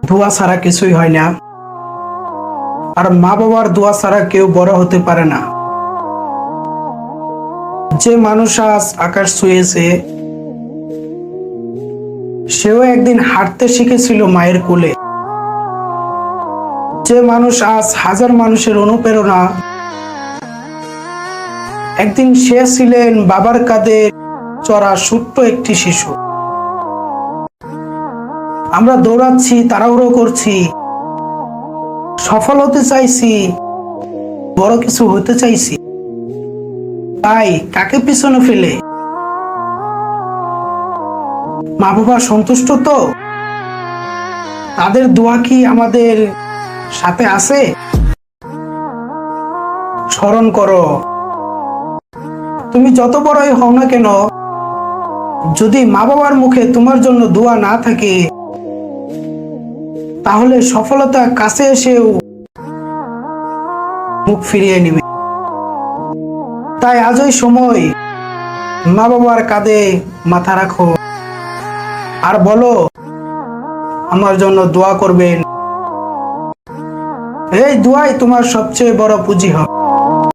দোয়া ছাড়া কিছুই হয় না, আর মা বাবার দোয়া ছাড়া কেউ বড় হতে পারে না। যে মানুষ আজ আকাশ ছুঁয়েছে, সেও একদিন হাঁটতে শিখেছিল মায়ের কোলে। যে মানুষ আজ হাজার মানুষের অনুপ্রেরণা, একদিন সে ছিলেন বাবার কাঁধে চড়া ছোট্ট একটি শিশু। আমরা দৌড়াচ্ছি, তাড়াহুড়ো করছি, সফল হতে চাইছি, বড় কিছু হতে চাইছি, তাই কাকে পিছনে ফেলে? মা বাবা সন্তুষ্ট তো? তাদের দোয়া কি আমাদের সাথে আছে? স্মরণ করো, তুমি যত বড়ই হও না কেন, যদি মা বাবার মুখে তোমার জন্য দোয়া না থাকে, তাহলে সফলতা কাছে এসেও মুখ ফিরিয়ে নিবে। তাই আজই সময়, মা বাবার কাঁধে মাথা রাখো আর বলো, আমার জন্য দোয়া করবেন। এই দোয়াই তোমার সবচেয়ে বড় পুঁজি হবে।